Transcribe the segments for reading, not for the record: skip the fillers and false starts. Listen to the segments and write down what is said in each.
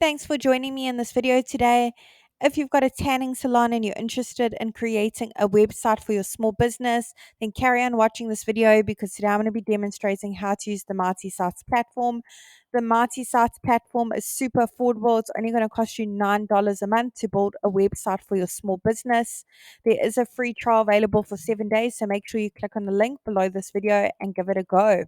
Thanks for joining me in this video today. If you've got a tanning salon and you're interested in creating a website for your small business, then carry on watching this video because today I'm going to be demonstrating how to use the Mighty Sites platform. The Mighty Sites platform is super affordable. It's only going to cost you $9 a month to build a website for your small business. There is a free trial available for 7 days, so make sure you click on the link below this video and give it a go.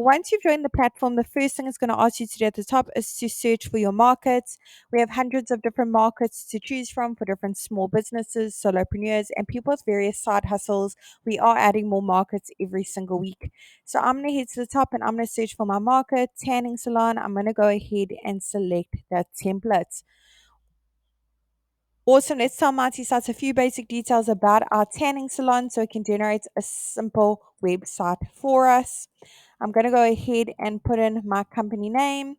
Once you've joined the platform, the first thing it's going to ask you to do at the top is to search for your markets. We have hundreds of different markets to choose from for different small businesses, solopreneurs, and people with various side hustles. We are adding more markets every single week. So I'm going to head to the top and I'm going to search for my market, tanning salon. I'm going to go ahead and select that template. Awesome. Let's tell Mighty Sites a few basic details about our tanning salon so it can generate a simple website for us. I'm going to go ahead and put in my company name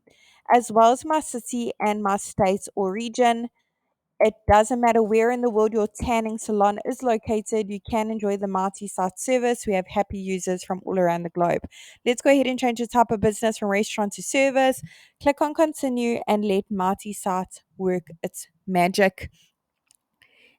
as well as my city and my state or region. It doesn't matter where in the world your tanning salon is located, you can enjoy the Mighty Site service. We have happy users from all around the globe. Let's go ahead and change the type of business from restaurant to service. Click on continue and let Mighty Site work its magic.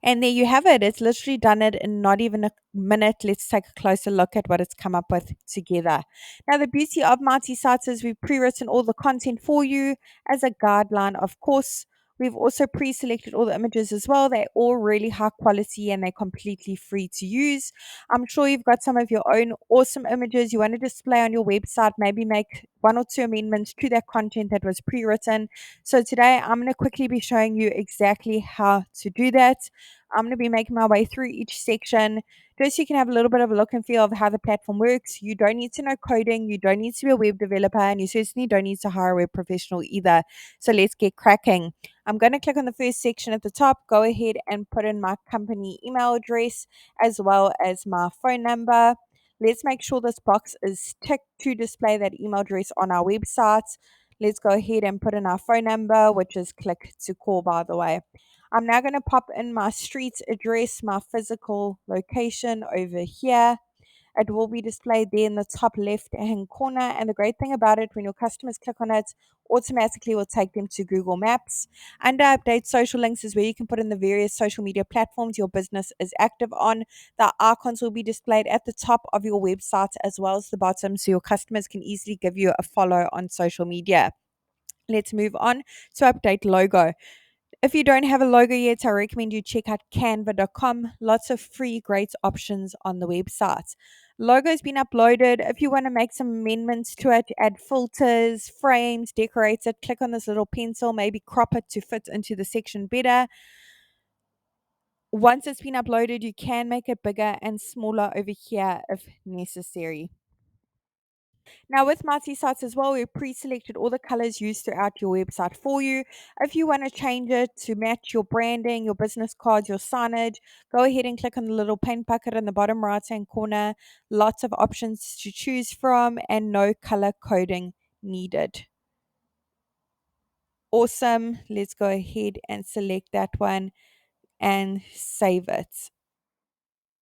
And there you have it. It's literally done it in not even a minute. Let's take a closer look at what it's come up with together. Now, the beauty of Mighty Sites is we've pre-written all the content for you as a guideline, of course. We've also pre-selected all the images as well. They're all really high quality and they're completely free to use. I'm sure you've got some of your own awesome images you want to display on your website. Maybe make one or two amendments to that content that was pre-written. So today I'm going to quickly be showing you exactly how to do that. I'm going to be making my way through each section just so you can have a little bit of a look and feel of how the platform works. You don't need to know coding, you don't need to be a web developer, and you certainly don't need to hire a web professional either. So let's get cracking. I'm going to click on the first section at the top, go ahead and put in my company email address as well as my phone number. Let's make sure this box is ticked to display that email address on our website. Let's go ahead and put in our phone number, which is click to call, by the way. I'm now going to pop in my street address, my physical location over here. It will be displayed there in the top left hand corner. And the great thing about it, when your customers click on it, automatically will take them to Google Maps. Under update social links is where you can put in the various social media platforms your business is active on. The icons will be displayed at the top of your website as well as the bottom so your customers can easily give you a follow on social media. Let's move on to update logo. If you don't have a logo yet, I recommend you check out canva.com. Lots of free, great options on the website. Logo's been uploaded. If you want to make some amendments to it, add filters, frames, decorate it, click on this little pencil, maybe crop it to fit into the section better. Once it's been uploaded, you can make it bigger and smaller over here if necessary. Now with Mighty Sites as well, we've pre-selected all the colors used throughout your website for you. If you want to change it to match your branding, your business cards, your signage, go ahead and click on the little paint bucket in the bottom right hand corner. Lots of options to choose from and no color coding needed. Awesome. Let's go ahead and select that one and save it.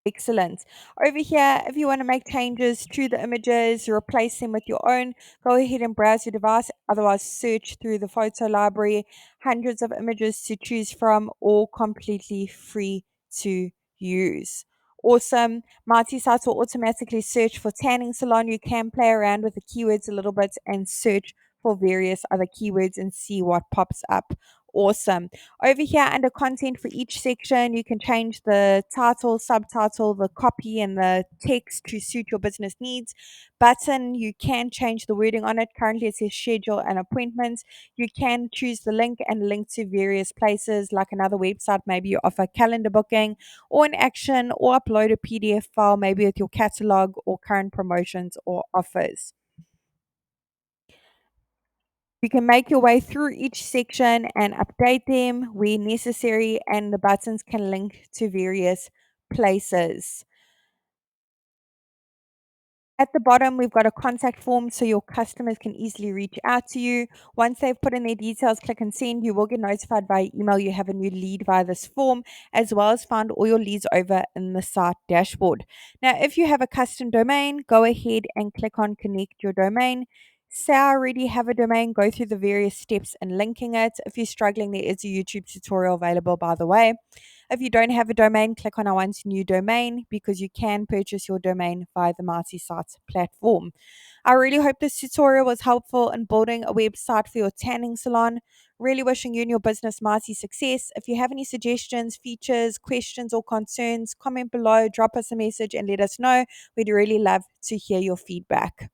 Excellent. Over here, if you want to make changes to the images, replace them with your own, go ahead and browse your device. Otherwise, search through the photo library. Hundreds of images to choose from, all completely free to use. Awesome. Mighty Sites will automatically search for tanning salon. You can play around with the keywords a little bit and search for various other keywords and see what pops up. Awesome. Over here under content for each section, you can change the title, subtitle, the copy, and the text to suit your business needs. Button, you can change the wording on it. Currently it says schedule and appointments. You can choose the link and link to various places like another website. Maybe you offer calendar booking or an action or upload a PDF file, maybe with your catalog or current promotions or offers. You can make your way through each section and update them where necessary, and the buttons can link to various places. At the bottom, we've got a contact form so your customers can easily reach out to you. Once they've put in their details, click and send. You will get notified via email you have a new lead via this form, as well as find all your leads over in the site dashboard. Now, if you have a custom domain, go ahead and click on connect your domain. Say I already have a domain, go through the various steps in linking it. If you're struggling, there is a YouTube tutorial available, by the way. If you don't have a domain, click on I want a new domain because you can purchase your domain via the multi-site platform. I really hope this tutorial was helpful in building a website for your tanning salon. Really wishing you and your business mighty success. If you have any suggestions, features, questions, or concerns, comment below, drop us a message and let us know. We'd really love to hear your feedback.